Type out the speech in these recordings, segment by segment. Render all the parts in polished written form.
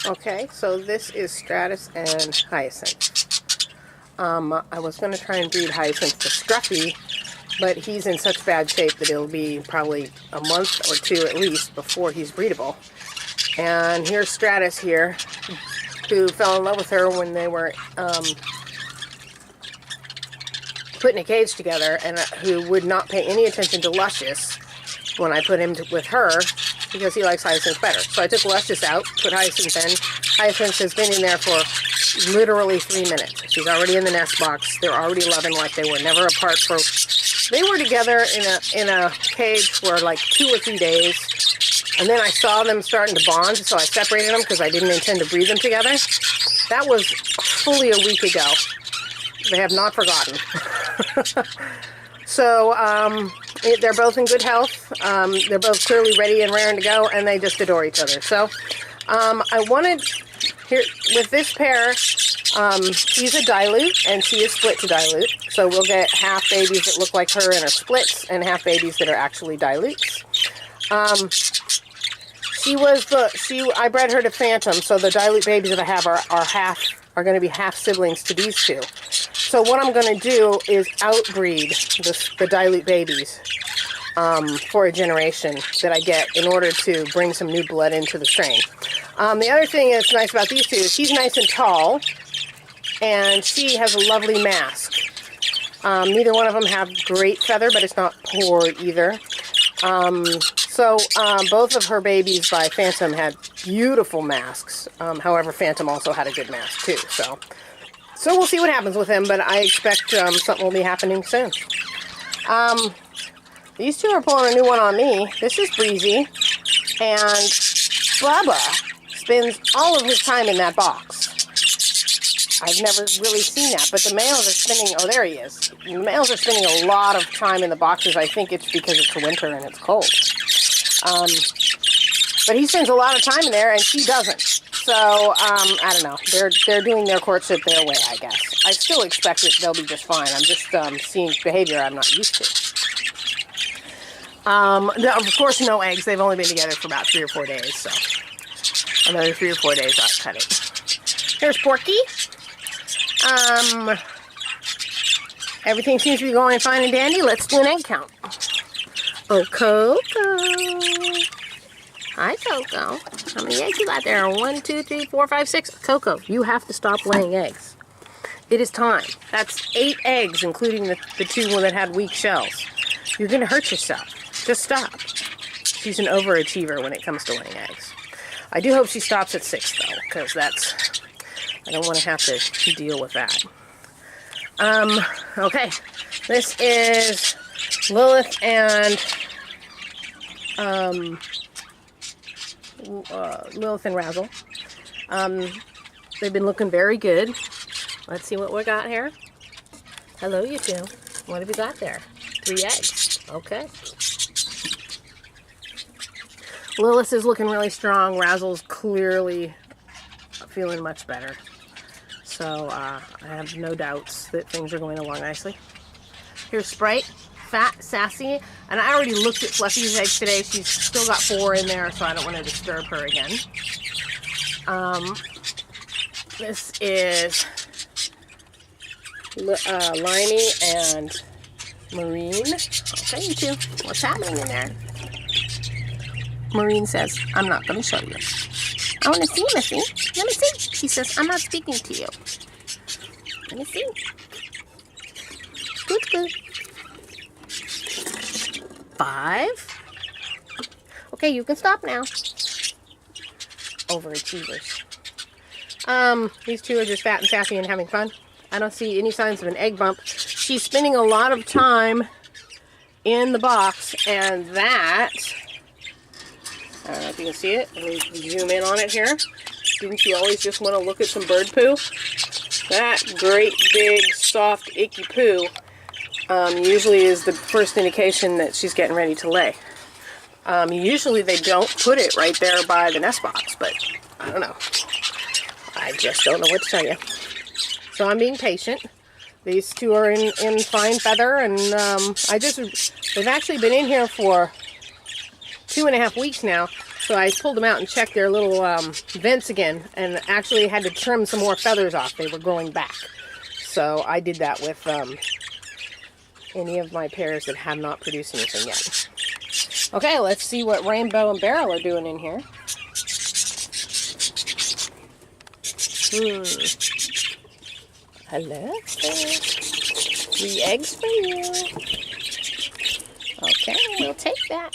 Okay, so this is Stratus and Hyacinth. I was going to try and breed Hyacinth to Scruffy, but he's in such bad shape that it'll be probably a month or two at least before he's breedable. And here's Stratus here, who fell in love with her when they were put in a cage together, and who would not pay any attention to Luscious when I put him with her, because he likes Hyacinth better. So I took Luscious out, put Hyacinth in. Hyacinth has been in there for literally 3 minutes. She's already in the nest box. They're already loving like they were never apart for... They were together in a cage for like 2 or 3 days. And then I saw them starting to bond, so I separated them because I didn't intend to breed them together. That was fully a week ago. They have not forgotten. So, they're both in good health. They're both clearly ready and raring to go, and they just adore each other. So, I wanted, here, with this pair, she's a dilute, and she is split to dilute. So we'll get half babies that look like her and are splits, and half babies that are actually dilutes. I bred her to Phantom, so the dilute babies that I have are going to be half siblings to these two. So what I'm going to do is outbreed the dilute babies for a generation that I get in order to bring some new blood into the strain. The other thing that's nice about these two is he's nice and tall, and she has a lovely mask. Neither one of them have great feather, but it's not poor either. Both of her babies by Phantom had beautiful masks. However, Phantom also had a good mask too. So we'll see what happens with him, but I expect something will be happening soon. These two are pulling a new one on me. This is Breezy, and Bubba spends all of his time in that box. I've never really seen that, but the males are spending... Oh, there he is. The males are spending a lot of time in the boxes. I think it's because it's winter and it's cold. But he spends a lot of time in there, and she doesn't. So, I don't know. They're doing their courtship their way, I guess. I still expect that they'll be just fine. I'm just seeing behavior I'm not used to. Of course, no eggs. They've only been together for about 3 or 4 days, so another 3 or 4 days I'll cut it. Here's Porky. Everything seems to be going fine and dandy. Let's do an egg count. Oh, Coco. Hi, Coco. How many eggs you got there? 1, 2, 3, 4, 5, 6. Coco, you have to stop laying eggs. It is time. That's 8 eggs, including the 2 that had weak shells. You're going to hurt yourself. Just stop. She's an overachiever when it comes to laying eggs. I do hope she stops at 6, though, because that's... I don't want to have to deal with that. Okay. This is Lilith and Razzle. They've been looking very good. Let's see what we got here. Hello, you two. What have you got there? 3 eggs. Okay. Lilith is looking really strong. Razzle's clearly feeling much better. So, I have no doubts that things are going along nicely. Here's Sprite, fat, sassy, and I already looked at Fluffy's eggs today. She's still got 4 in there, so I don't want to disturb her again. This is Limey and Marine. Okay, you two, what's happening in there? Marine says, I'm not going to show you. I want to see, Missy. Let me see. She says, I'm not speaking to you. Let me see. Good. 5. Okay, you can stop now. Overachievers. These two are just fat and sassy and having fun. I don't see any signs of an egg bump. She's spending a lot of time in the box, and that... I don't know if you can see it. Let me zoom in on it here. Didn't you always just want to look at some bird poo? That great, big, soft, icky poo usually is the first indication that she's getting ready to lay. Usually they don't put it right there by the nest box, but I don't know. I just don't know what to tell you. So I'm being patient. These two are in fine feather, and they've actually been in here for 2.5 weeks now, So I pulled them out and checked their little vents again, and actually had to trim some more feathers off. They were growing back. So I did that with any of my pairs that have not produced anything yet. Okay, let's see what Rainbow and Beryl are doing in here. Hello, 3 eggs for you. Okay, we'll take that.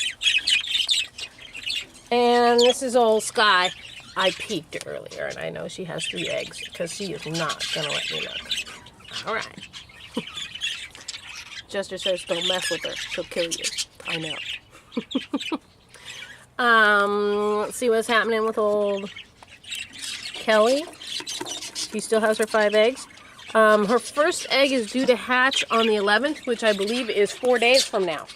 And this is old Sky. I peeked earlier, and I know she has 3 eggs because she is not going to let me look. All right. Jester says, don't mess with her. She'll kill you. I know. Let's see what's happening with old Kelly. She still has her 5 eggs. Her first egg is due to hatch on the 11th, which I believe is 4 days from now.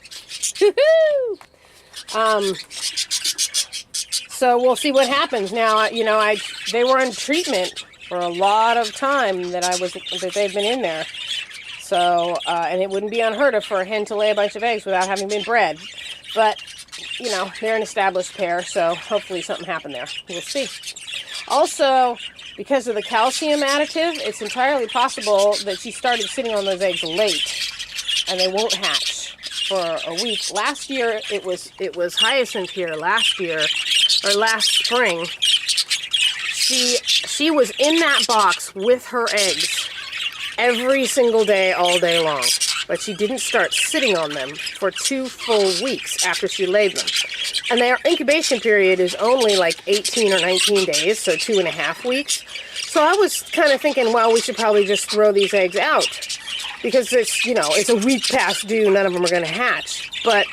So we'll see what happens. Now, you know, they were in treatment for a lot of time that they've been in there. So, and it wouldn't be unheard of for a hen to lay a bunch of eggs without having been bred. But, you know, they're an established pair, so hopefully something happened there. We'll see. Also, because of the calcium additive, it's entirely possible that she started sitting on those eggs late, and they won't hatch for a week. Last year, it was Hyacinth here last year, or last spring. She was in that box with her eggs every single day, all day long. But she didn't start sitting on them for 2 full weeks after she laid them. And their incubation period is only like 18 or 19 days, so 2.5 weeks. So I was kind of thinking, well, we should probably just throw these eggs out. Because it's, you know, it's a week past due, none of them are going to hatch. But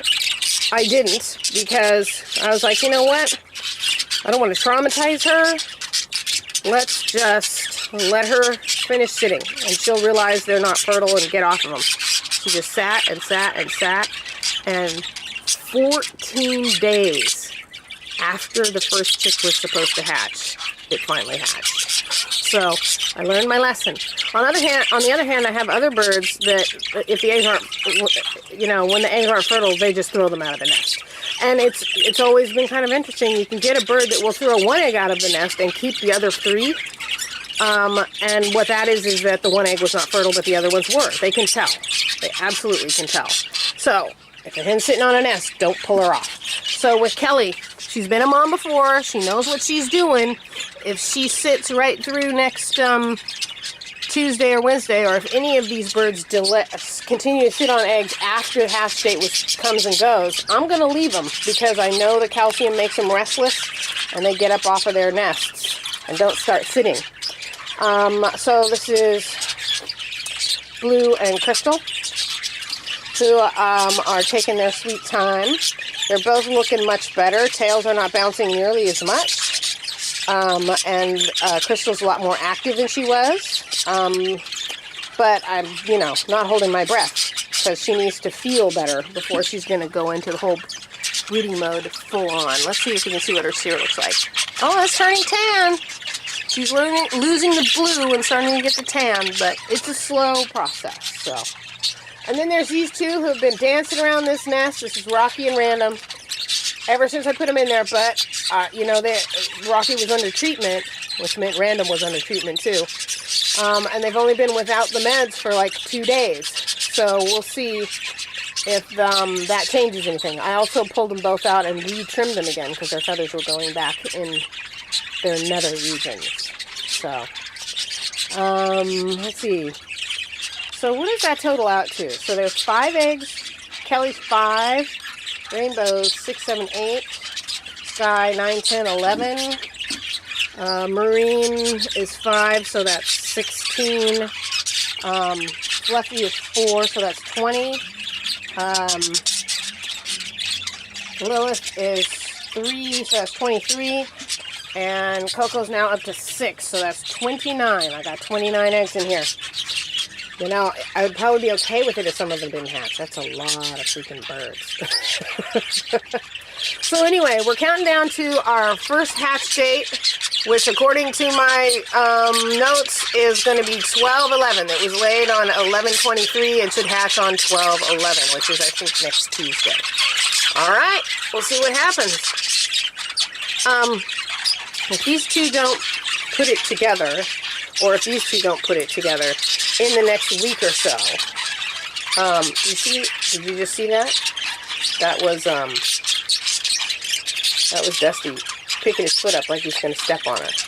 I didn't, because I was like, you know what? I don't want to traumatize her. Let's just let her finish sitting, and she'll realize they're not fertile and get off of them. She just sat and sat and sat, and 14 days after the first chick was supposed to hatch, it finally hatched. So I learned my lesson. On the other hand, I have other birds that if the eggs aren't, you know, when the eggs aren't fertile, they just throw them out of the nest. And it's always been kind of interesting. You can get a bird that will throw 1 egg out of the nest and keep the other 3. And what that is that the 1 egg was not fertile, but the other ones were. They can tell. They absolutely can tell. So if a hen's sitting on a nest, don't pull her off. So with Kelly, she's been a mom before. She knows what she's doing. If she sits right through next Tuesday or Wednesday, or if any of these birds continue to sit on eggs after the hatch date comes and goes, I'm going to leave them because I know the calcium makes them restless and they get up off of their nests and don't start sitting. So this is Blue and Crystal, who are taking their sweet time. They're both looking much better. Tails are not bouncing nearly as much. And Crystal's a lot more active than she was. But I'm, you know, not holding my breath because she needs to feel better before she's going to go into the whole breeding mode full on. Let's see if we can see what her cere looks like. Oh, it's turning tan. She's losing the blue and starting to get the tan, but it's a slow process. So, and then there's these 2 who have been dancing around this nest. This is Rocky and Random. Ever since I put them in there, but, you know, Rocky was under treatment, which meant Random was under treatment too. And they've only been without the meds for like 2 days. So we'll see if that changes anything. I also pulled them both out and re-trimmed them again because their feathers were going back in their nether regions. So, let's see. So what does that total out to? So there's 5 eggs, Kelly's 5, Rainbow's 6, 7, 8, Sky 9, 10, 11, Marine is 5, so that's 16, Fluffy is 4, so that's 20, Lilith is 3, so that's 23, and Coco's now up to 6, so that's 29. I got 29 eggs in here. You know, I would probably be okay with it if some of them didn't hatch. That's a lot of freaking birds. So anyway, we're counting down to our first hatch date, which according to my notes is going to be 12/11. It was laid on 11/23 and should hatch on 12/11, which is I think next Tuesday. All right, we'll see what happens. if these two don't put it together, or if these two don't put it together in the next week or so, you see, did you just see that? That was Dusty picking his foot up like he's going to step on it.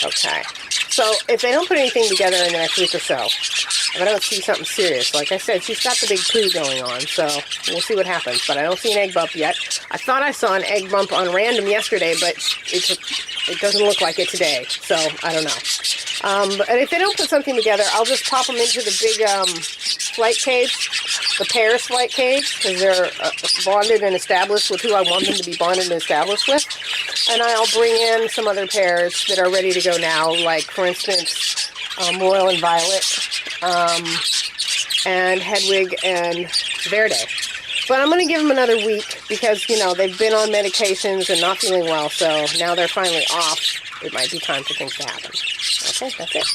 Okay. So, if they don't put anything together in the next week or so, if I don't see something serious, like I said, she's got the big poo going on, so we'll see what happens. But I don't see an egg bump yet. I thought I saw an egg bump on random yesterday, but it doesn't look like it today, so I don't know. But if they don't put something together, I'll just pop them into the big flight cage, the pairs flight cage, because they're bonded and established with who I want them to be bonded and established with. And I'll bring in some other pairs that are ready to go now, like, for instance, Royal and Violet, and Hedwig and Verde. But I'm going to give them another week because, you know, they've been on medications and not feeling well, so now they're finally off. It might be time for things to happen. Okay, that's it.